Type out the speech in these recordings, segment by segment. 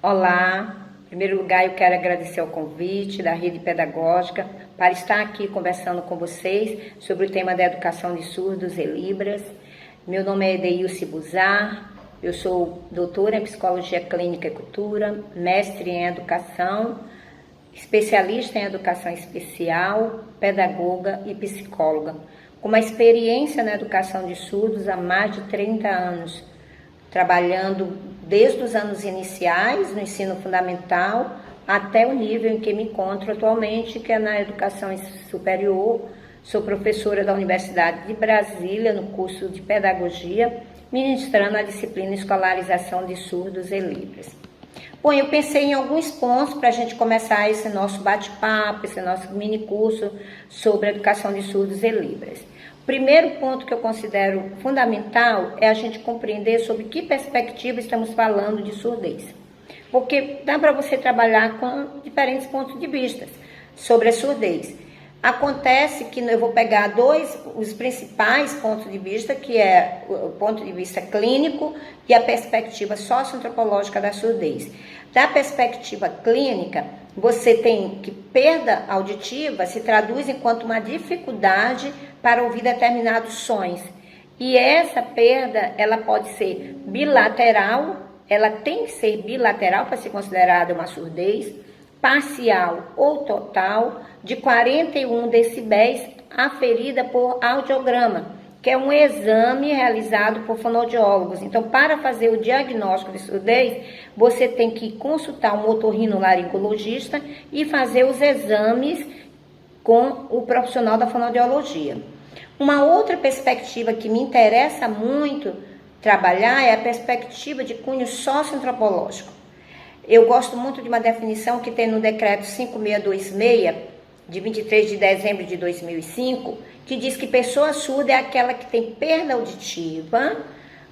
Olá, em primeiro lugar eu quero agradecer o convite da Rede Pedagógica para estar aqui conversando com vocês sobre o tema da educação de surdos e libras. Meu nome é Edeilce Buzar, eu sou doutora em Psicologia Clínica e Cultura, mestre em Educação, especialista em Educação Especial, pedagoga e psicóloga, com uma experiência na educação de surdos há mais de 30 anos, trabalhando desde os anos iniciais, no ensino fundamental, até o nível em que me encontro atualmente, que é na educação superior. Sou professora da Universidade de Brasília, no curso de Pedagogia, ministrando a disciplina Escolarização de Surdos e Libras. Bom, eu pensei em alguns pontos para a gente começar esse nosso bate-papo, esse nosso mini curso sobre a educação de surdos e libras. O primeiro ponto que eu considero fundamental é a gente compreender sobre que perspectiva estamos falando de surdez. Porque dá para você trabalhar com diferentes pontos de vista sobre a surdez. Acontece que eu vou pegar os principais pontos de vista, que é o ponto de vista clínico e a perspectiva socioantropológica da surdez. Da perspectiva clínica, você tem que perda auditiva se traduz enquanto uma dificuldade para ouvir determinados sons. E essa perda, ela pode ser bilateral, ela tem que ser bilateral para ser considerada uma surdez, parcial ou total, de 41 decibéis, aferida por audiograma, que é um exame realizado por fonoaudiólogos. Então, para fazer o diagnóstico de surdez, você tem que consultar um otorrinolaringologista e fazer os exames com o profissional da fonoaudiologia. Uma outra perspectiva que me interessa muito trabalhar é a perspectiva de cunho socioantropológico. Eu gosto muito de uma definição que tem no decreto 5626, de 23 de dezembro de 2005, que diz que pessoa surda é aquela que tem perda auditiva,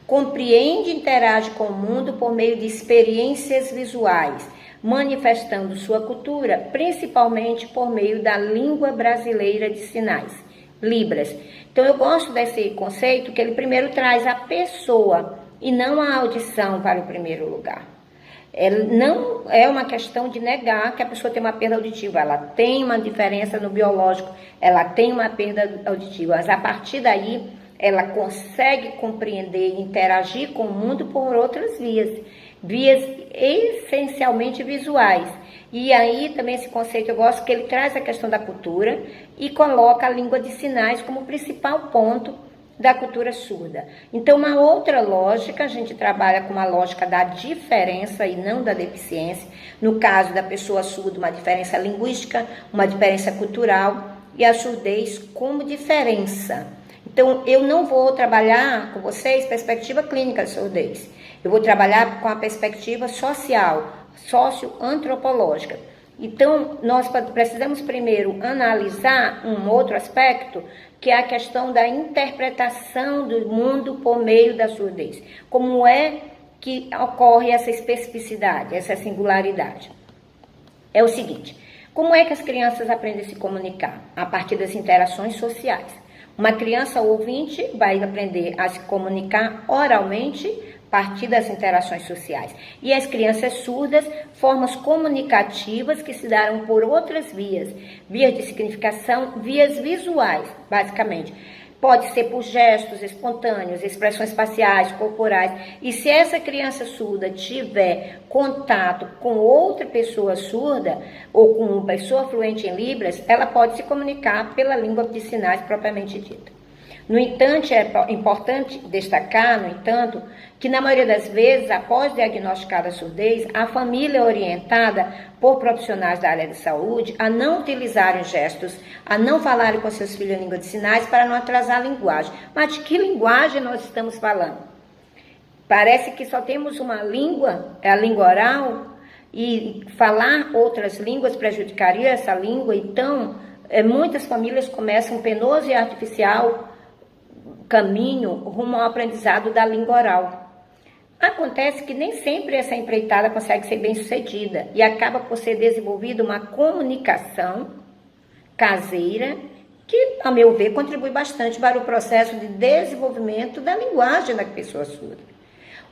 compreende e interage com o mundo por meio de experiências visuais, manifestando sua cultura, principalmente por meio da língua brasileira de sinais, Libras. Então eu gosto desse conceito que ele primeiro traz a pessoa e não a audição para o primeiro lugar. Não é uma questão de negar que a pessoa tem uma perda auditiva, ela tem uma diferença no biológico, ela tem uma perda auditiva, mas a partir daí ela consegue compreender e interagir com o mundo por outras vias essencialmente visuais. E aí também esse conceito eu gosto que ele traz a questão da cultura e coloca a língua de sinais como principal ponto da cultura surda. Então, uma outra lógica, a gente trabalha com uma lógica da diferença e não da deficiência. No caso da pessoa surda, uma diferença linguística, uma diferença cultural e a surdez como diferença. Então, eu não vou trabalhar com vocês perspectiva clínica de surdez. Eu vou trabalhar com a perspectiva social, socioantropológica. Então, nós precisamos primeiro analisar um outro aspecto, que é a questão da interpretação do mundo por meio da surdez. Como é que ocorre essa especificidade, essa singularidade? É o seguinte, como é que as crianças aprendem a se comunicar? A partir das interações sociais. Uma criança ouvinte vai aprender a se comunicar oralmente a partir das interações sociais. E as crianças surdas, formas comunicativas que se darão por outras vias de significação, vias visuais, basicamente. Pode ser por gestos espontâneos, expressões faciais, corporais. E se essa criança surda tiver contato com outra pessoa surda ou com uma pessoa fluente em Libras, ela pode se comunicar pela língua de sinais propriamente dita. No entanto, é importante destacar, que na maioria das vezes, após diagnosticar a surdez, a família é orientada por profissionais da área de saúde a não utilizarem gestos, a não falarem com seus filhos em língua de sinais para não atrasar a linguagem. Mas de que linguagem nós estamos falando? Parece que só temos uma língua, é a língua oral, e falar outras línguas prejudicaria essa língua. Então, muitas famílias começam um penoso e artificial caminho rumo ao aprendizado da língua oral. Acontece que nem sempre essa empreitada consegue ser bem sucedida e acaba por ser desenvolvida uma comunicação caseira, que, a meu ver, contribui bastante para o processo de desenvolvimento da linguagem da pessoa surda.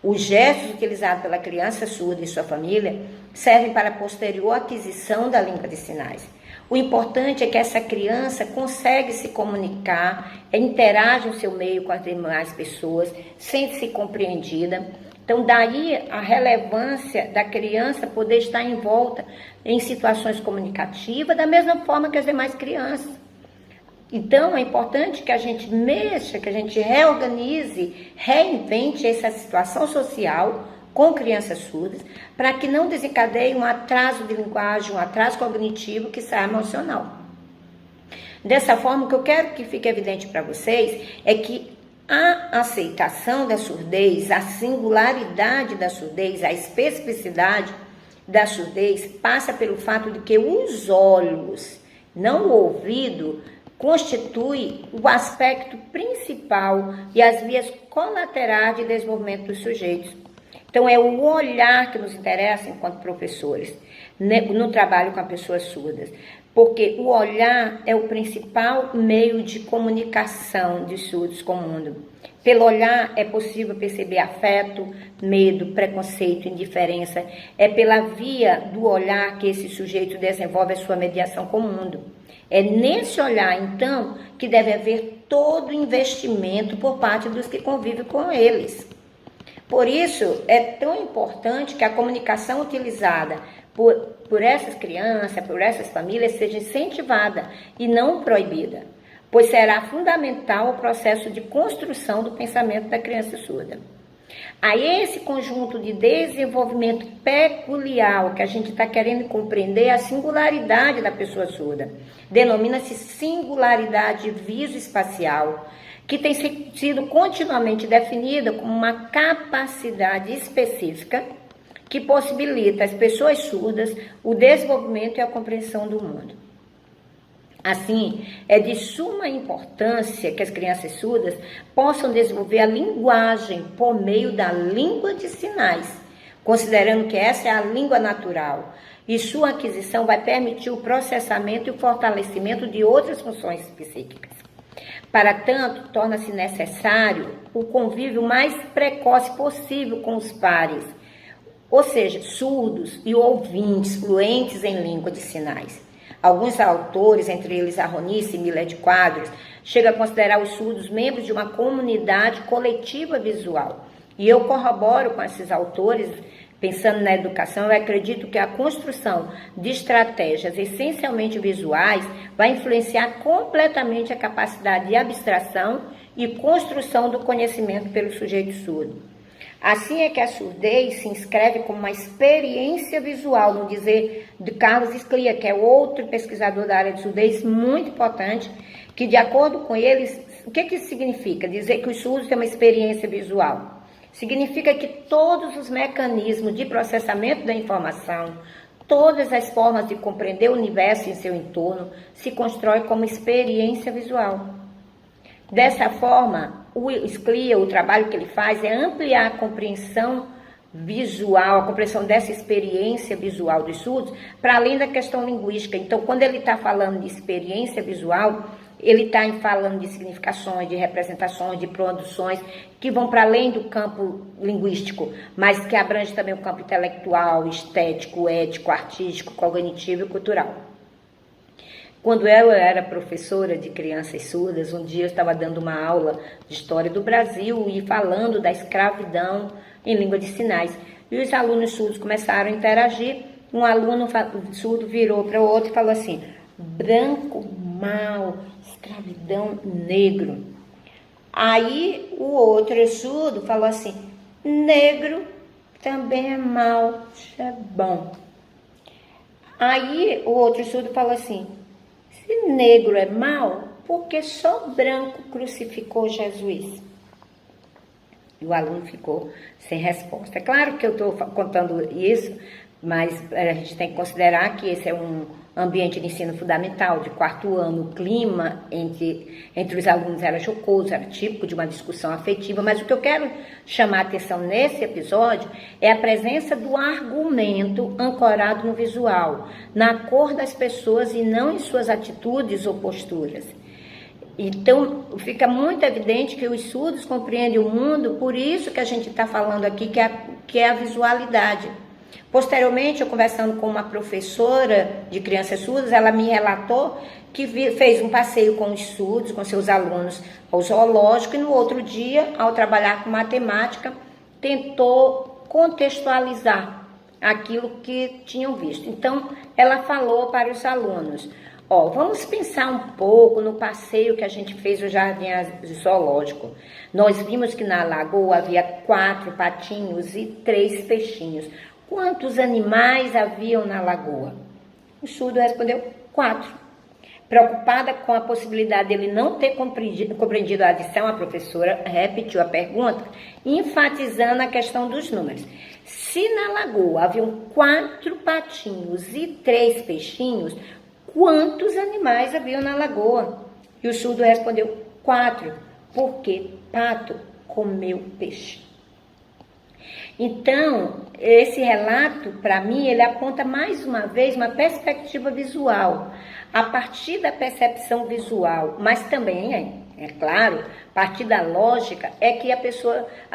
Os gestos utilizados pela criança surda e sua família servem para a posterior aquisição da língua de sinais. O importante é que essa criança consegue se comunicar, interage no seu meio com as demais pessoas, sente-se compreendida. Então, daí a relevância da criança poder estar envolta em situações comunicativas da mesma forma que as demais crianças. Então, é importante que a gente mexa, que a gente reorganize, reinvente essa situação social com crianças surdas, para que não desencadeie um atraso de linguagem, um atraso cognitivo que sai emocional. Dessa forma, o que eu quero que fique evidente para vocês é que a aceitação da surdez, a singularidade da surdez, a especificidade da surdez passa pelo fato de que os olhos, não o ouvido, constitui o aspecto principal e as vias colaterais de desenvolvimento dos sujeitos. Então, é o olhar que nos interessa enquanto professores, no trabalho com as pessoas surdas, porque o olhar é o principal meio de comunicação de surdos com o mundo. Pelo olhar é possível perceber afeto, medo, preconceito, indiferença. É pela via do olhar que esse sujeito desenvolve a sua mediação com o mundo. É nesse olhar, então, que deve haver todo o investimento por parte dos que convivem com eles. Por isso, é tão importante que a comunicação utilizada por essas crianças, por essas famílias, seja incentivada e não proibida, pois será fundamental o processo de construção do pensamento da criança surda. A esse conjunto de desenvolvimento peculiar que a gente está querendo compreender, a singularidade da pessoa surda, denomina-se singularidade visoespacial, que tem sido continuamente definida como uma capacidade específica que possibilita às pessoas surdas o desenvolvimento e a compreensão do mundo. Assim, é de suma importância que as crianças surdas possam desenvolver a linguagem por meio da língua de sinais, considerando que essa é a língua natural, e sua aquisição vai permitir o processamento e o fortalecimento de outras funções psíquicas. Para tanto, torna-se necessário o convívio mais precoce possível com os pares, ou seja, surdos e ouvintes fluentes em língua de sinais. Alguns autores, entre eles Arronice e Miller de Quadros, chegam a considerar os surdos membros de uma comunidade coletiva visual. E eu corroboro com esses autores, pensando na educação, eu acredito que a construção de estratégias essencialmente visuais vai influenciar completamente a capacidade de abstração e construção do conhecimento pelo sujeito surdo. Assim é que a surdez se inscreve como uma experiência visual, no dizer de Carlos Sclia, que é outro pesquisador da área de surdez muito importante, que de acordo com eles, o que isso significa? Dizer que os surdos têm uma experiência visual. Significa que todos os mecanismos de processamento da informação, todas as formas de compreender o universo em seu entorno, se constroem como experiência visual. Dessa forma, o Sclia, o trabalho que ele faz é ampliar a compreensão visual, a compreensão dessa experiência visual dos surdos, para além da questão linguística. Então, quando ele está falando de experiência visual, ele está falando de significações, de representações, de produções que vão para além do campo linguístico, mas que abrange também o campo intelectual, estético, ético, artístico, cognitivo e cultural. Quando eu era professora de crianças surdas, um dia eu estava dando uma aula de história do Brasil e falando da escravidão em língua de sinais. E os alunos surdos começaram a interagir. Um aluno surdo virou para o outro e falou assim: branco, mal, escravidão, negro. Aí o outro surdo falou assim: negro também é mal, isso é bom. Aí o outro surdo falou assim: se negro é mal, por que só branco crucificou Jesus? E o aluno ficou sem resposta. É claro que eu estou contando isso, mas a gente tem que considerar que esse é um ambiente de ensino fundamental, de 4º ano, o clima entre os alunos era jocoso, era típico de uma discussão afetiva, mas o que eu quero chamar a atenção nesse episódio é a presença do argumento ancorado no visual, na cor das pessoas e não em suas atitudes ou posturas. Então, fica muito evidente que os surdos compreendem o mundo, por isso que a gente está falando aqui, que é a visualidade. Posteriormente, eu conversando com uma professora de crianças surdas, ela me relatou que fez um passeio com os surdos, com seus alunos ao zoológico, e no outro dia, ao trabalhar com matemática, tentou contextualizar aquilo que tinham visto. Então, ela falou para os alunos: vamos pensar um pouco no passeio que a gente fez no jardim zoológico. Nós vimos que na lagoa havia 4 patinhos e 3 peixinhos. Quantos animais haviam na lagoa? O surdo respondeu: 4. Preocupada com a possibilidade dele não ter compreendido a adição, a professora repetiu a pergunta, enfatizando a questão dos números. Se na lagoa haviam 4 patinhos e 3 peixinhos, quantos animais haviam na lagoa? E o surdo respondeu: 4, porque pato comeu peixe. Então, esse relato, para mim, ele aponta mais uma vez uma perspectiva visual, a partir da percepção visual, mas também, é claro, a partir da lógica, é que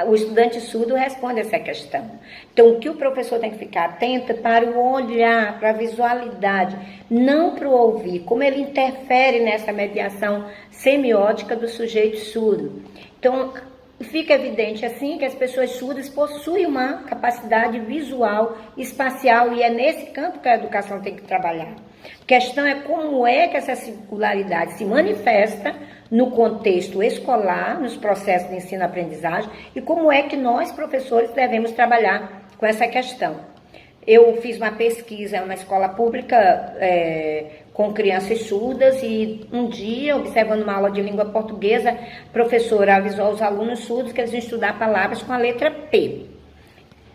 o estudante surdo responde essa questão. Então, o que o professor tem que ficar atento para o olhar, para a visualidade, não para o ouvir, como ele interfere nessa mediação semiótica do sujeito surdo. Então, fica evidente assim que as pessoas surdas possuem uma capacidade visual, espacial, e é nesse campo que a educação tem que trabalhar. A questão é como é que essa singularidade se manifesta no contexto escolar, nos processos de ensino-aprendizagem, e como é que nós, professores, devemos trabalhar com essa questão. Eu fiz uma pesquisa em uma escola pública com crianças surdas e um dia, observando uma aula de língua portuguesa, a professora avisou aos alunos surdos que eles iam estudar palavras com a letra P.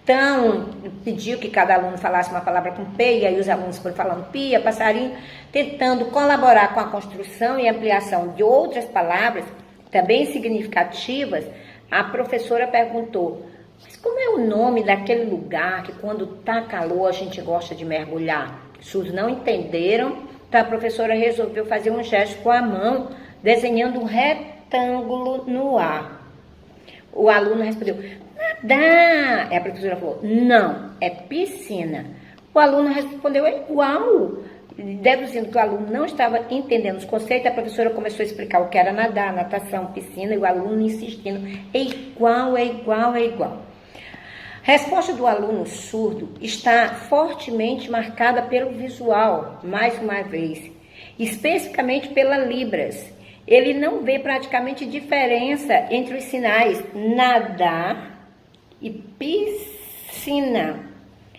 Então, pediu que cada aluno falasse uma palavra com P, e aí os alunos foram falando pia, passarinho, tentando colaborar com a construção e ampliação de outras palavras, também significativas. A professora perguntou: mas como é o nome daquele lugar que quando tá calor a gente gosta de mergulhar? Os surdos não entenderam, então a professora resolveu fazer um gesto com a mão, desenhando um retângulo no ar. O aluno respondeu: nadar. E a professora falou: não, é piscina. O aluno respondeu: é igual. Deduzindo que o aluno não estava entendendo os conceitos, a professora começou a explicar o que era nadar, natação, piscina, e o aluno insistindo: é igual, é igual, é igual. A resposta do aluno surdo está fortemente marcada pelo visual, mais uma vez, especificamente pela Libras. Ele não vê praticamente diferença entre os sinais nadar e piscina.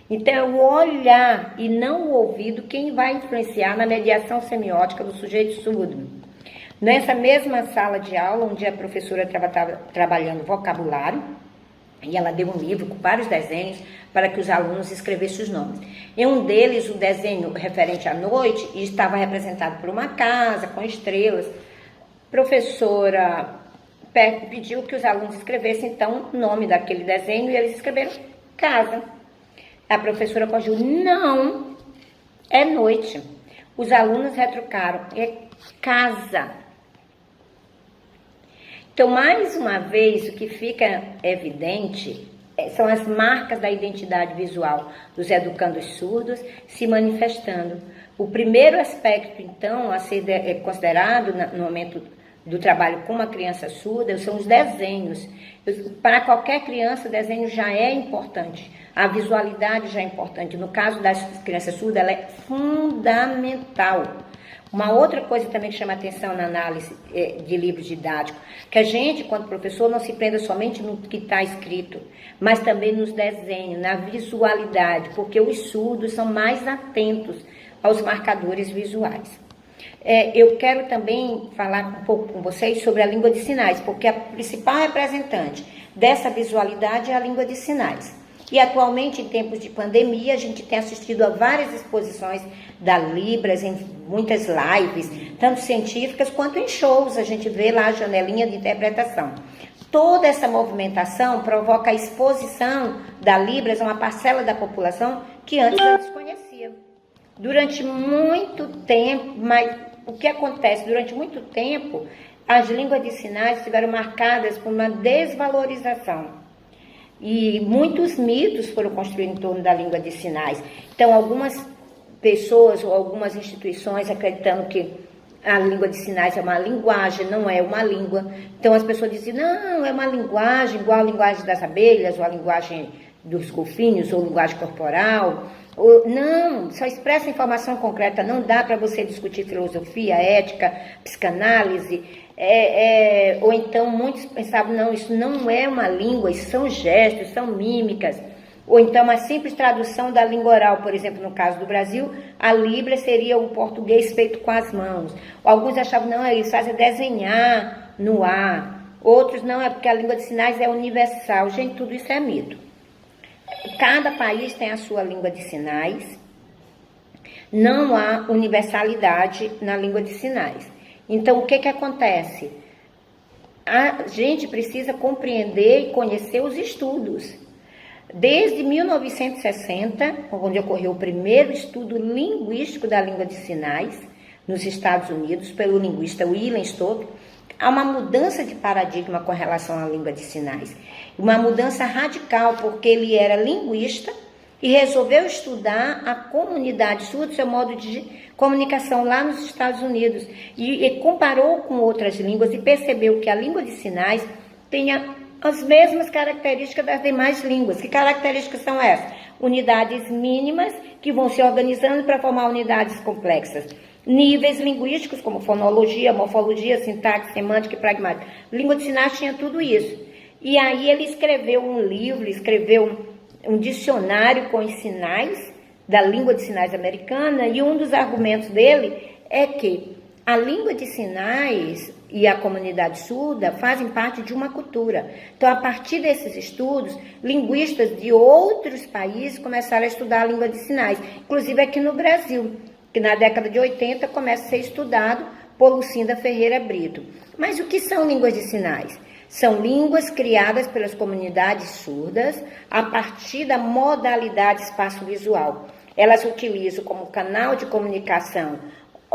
Então, é o olhar e não o ouvido quem vai influenciar na mediação semiótica do sujeito surdo. Nessa mesma sala de aula, onde a professora estava trabalhando vocabulário, e ela deu um livro com vários desenhos para que os alunos escrevessem os nomes. Em um deles, o desenho referente à noite estava representado por uma casa com estrelas. A professora pediu que os alunos escrevessem, então, o nome daquele desenho, e eles escreveram casa. A professora corrigiu: não, é noite. Os alunos retrucaram: é casa. Então, mais uma vez, o que fica evidente são as marcas da identidade visual dos educandos surdos se manifestando. O primeiro aspecto, então, a ser considerado no momento do trabalho com uma criança surda são os desenhos. Para qualquer criança, o desenho já é importante. A visualidade já é importante. No caso das crianças surdas, ela é fundamental. Uma outra coisa também que chama atenção na análise de livros didáticos, que a gente, quando professor, não se prenda somente no que está escrito, mas também nos desenhos, na visualidade, porque os surdos são mais atentos aos marcadores visuais. Eu quero também falar um pouco com vocês sobre a língua de sinais, porque a principal representante dessa visualidade é a língua de sinais. E atualmente, em tempos de pandemia, a gente tem assistido a várias exposições da Libras, em muitas lives, tanto científicas quanto em shows, a gente vê lá a janelinha de interpretação. Toda essa movimentação provoca a exposição da Libras a uma parcela da população que antes não desconhecia. Durante muito tempo, mas o que acontece? Durante muito tempo, as línguas de sinais estiveram marcadas por uma desvalorização. E muitos mitos foram construídos em torno da língua de sinais. Então, algumas pessoas ou algumas instituições acreditando que a língua de sinais é uma linguagem, não é uma língua. Então, as pessoas dizem, não, é uma linguagem igual a linguagem das abelhas, ou a linguagem dos golfinhos, ou linguagem corporal. Ou, não, só expressa informação concreta, não dá para você discutir filosofia, ética, psicanálise. Ou então muitos pensavam, não, isso não é uma língua, isso são gestos, são mímicas. Ou então uma simples tradução da língua oral, por exemplo, no caso do Brasil, a Libra seria o português feito com as mãos. Alguns achavam, não, eles fazem desenhar no ar. Outros, não, é porque a língua de sinais é universal. Gente, tudo isso é mito. Cada país tem a sua língua de sinais. Não há universalidade na língua de sinais. Então, o que acontece? A gente precisa compreender e conhecer os estudos. Desde 1960, onde ocorreu o primeiro estudo linguístico da língua de sinais, nos Estados Unidos, pelo linguista William Stowe, há uma mudança de paradigma com relação à língua de sinais. Uma mudança radical, porque ele era linguista e resolveu estudar a comunidade surda, seu modo de comunicação lá nos Estados Unidos. E comparou com outras línguas e percebeu que a língua de sinais tinha as mesmas características das demais línguas. Que características são essas? Unidades mínimas que vão se organizando para formar unidades complexas. Níveis linguísticos como fonologia, morfologia, sintaxe, semântica e pragmática. Língua de sinais tinha tudo isso. E aí ele escreveu um livro, escreveu um dicionário com os sinais da língua de sinais americana, e um dos argumentos dele é que a língua de sinais e a comunidade surda fazem parte de uma cultura. Então, a partir desses estudos, linguistas de outros países começaram a estudar a língua de sinais, inclusive aqui no Brasil, que na década de 80 começa a ser estudado por Lucinda Ferreira Brito. Mas o que são línguas de sinais? São línguas criadas pelas comunidades surdas a partir da modalidade espaço-visual. Elas utilizam como canal de comunicação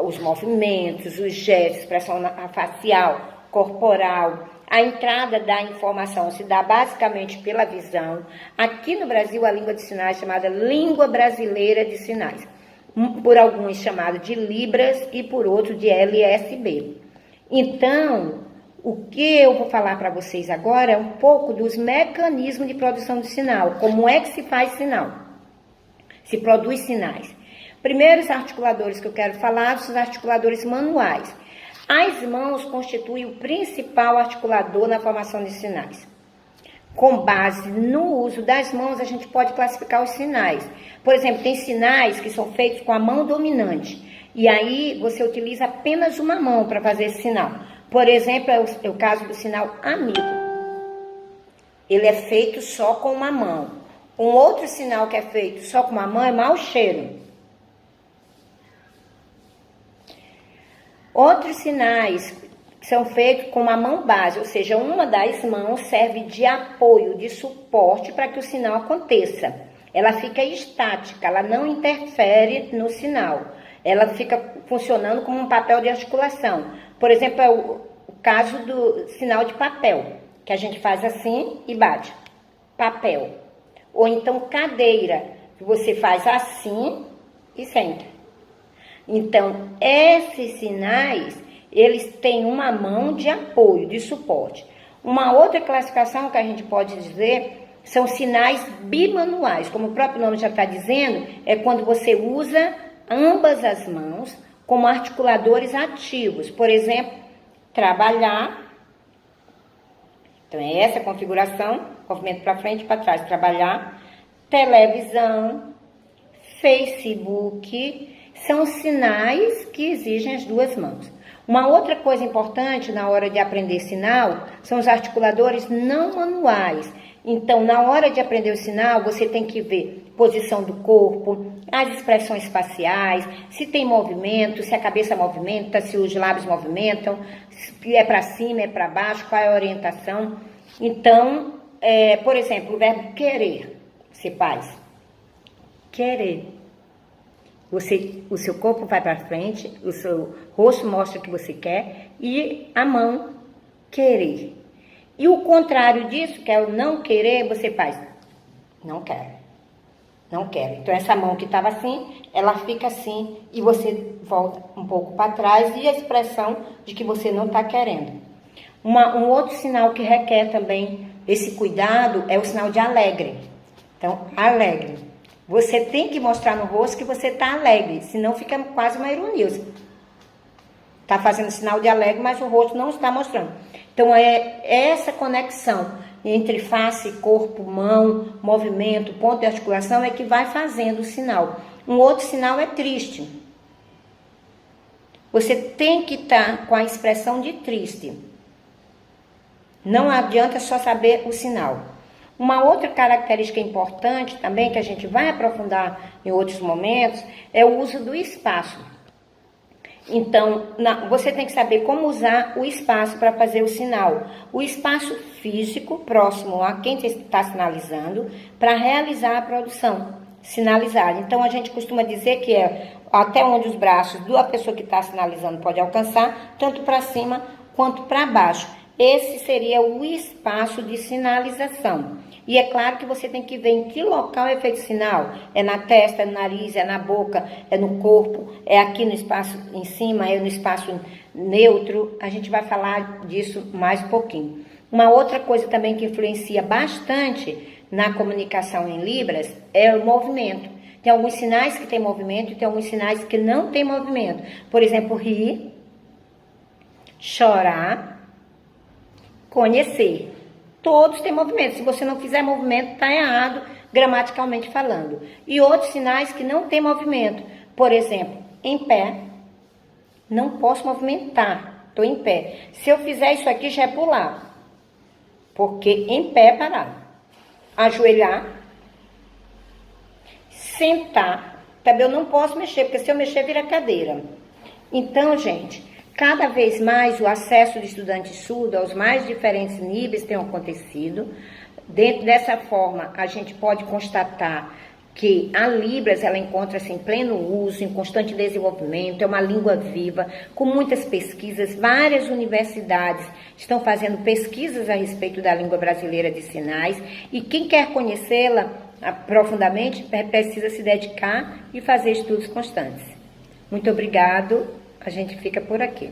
os movimentos, os gestos, expressão facial, corporal. A entrada da informação se dá basicamente pela visão. Aqui no Brasil, a língua de sinais é chamada Língua Brasileira de Sinais. Por alguns chamada de Libras e por outros de LSB. Então, o que eu vou falar para vocês agora é um pouco dos mecanismos de produção de sinal. Como é que se faz sinal? Se produz sinais. Primeiros articuladores que eu quero falar são os articuladores manuais. As mãos constituem o principal articulador na formação de sinais. Com base no uso das mãos, a gente pode classificar os sinais. Por exemplo, tem sinais que são feitos com a mão dominante. E aí você utiliza apenas uma mão para fazer esse sinal. Por exemplo, é o caso do sinal amigo. Ele é feito só com uma mão. Um outro sinal que é feito só com uma mão é mau cheiro. Outros sinais são feitos com uma mão base, ou seja, uma das mãos serve de apoio, de suporte para que o sinal aconteça. Ela fica estática, ela não interfere no sinal. Ela fica funcionando como um papel de articulação. Por exemplo, é o caso do sinal de papel, que a gente faz assim e bate. Papel. Ou então cadeira, que você faz assim e senta. Então, esses sinais, eles têm uma mão de apoio, de suporte. Uma outra classificação que a gente pode dizer são sinais bimanuais. Como o próprio nome já está dizendo, é quando você usa ambas as mãos como articuladores ativos. Por exemplo, trabalhar. Então, é essa a configuração, movimento para frente e para trás, trabalhar. Televisão, Facebook, são sinais que exigem as duas mãos. Uma outra coisa importante na hora de aprender sinal são os articuladores não manuais, Então, na hora de aprender o sinal, você tem que ver posição do corpo, as expressões faciais, se tem movimento, se a cabeça movimenta, se os lábios movimentam, se é para cima, é para baixo, qual é a orientação. Então, por exemplo, o verbo querer, você faz. Querer. O seu corpo vai para frente, o seu rosto mostra o que você quer e a mão querer. E o contrário disso, que é o não querer, você faz, não quero, não quero. Então essa mão que estava assim, ela fica assim e você volta um pouco para trás e a expressão de que você não está querendo. Um outro sinal que requer também esse cuidado é o sinal de alegre. Então, alegre. Você tem que mostrar no rosto que você está alegre, senão fica quase uma ironia. Está fazendo sinal de alegre, mas o rosto não está mostrando. Então, é essa conexão entre face, corpo, mão, movimento, ponto de articulação é que vai fazendo o sinal. Um outro sinal é triste. Você tem que estar com a expressão de triste. Não adianta só saber o sinal. Uma outra característica importante também, que a gente vai aprofundar em outros momentos, é o uso do espaço. Então, você tem que saber como usar o espaço para fazer o sinal. O espaço físico próximo a quem está sinalizando para realizar a produção sinalizada. Então, a gente costuma dizer que é até onde os braços da pessoa que está sinalizando pode alcançar, tanto para cima quanto para baixo. Esse seria o espaço de sinalização. E é claro que você tem que ver em que local é feito sinal. É na testa, é no nariz, é na boca, é no corpo, é aqui no espaço em cima, é no espaço neutro. A gente vai falar disso mais um pouquinho. Uma outra coisa também que influencia bastante na comunicação em Libras é o movimento. Tem alguns sinais que tem movimento e tem alguns sinais que não tem movimento. Por exemplo, rir, chorar, conhecer. Todos têm movimento. Se você não fizer movimento, está errado, gramaticalmente falando. E outros sinais que não têm movimento. Por exemplo, em pé, não posso movimentar. Estou em pé. Se eu fizer isso aqui, já é pular. Porque em pé é parar. Ajoelhar. Sentar. Também eu não posso mexer, porque se eu mexer, vira cadeira. Então, gente, cada vez mais o acesso de estudantes surdos aos mais diferentes níveis tem acontecido. Dentro dessa forma, a gente pode constatar que a Libras ela encontra-se em pleno uso, em constante desenvolvimento, é uma língua viva, com muitas pesquisas. Várias universidades estão fazendo pesquisas a respeito da língua brasileira de sinais e quem quer conhecê-la profundamente precisa se dedicar e fazer estudos constantes. Muito obrigado. A gente fica por aqui.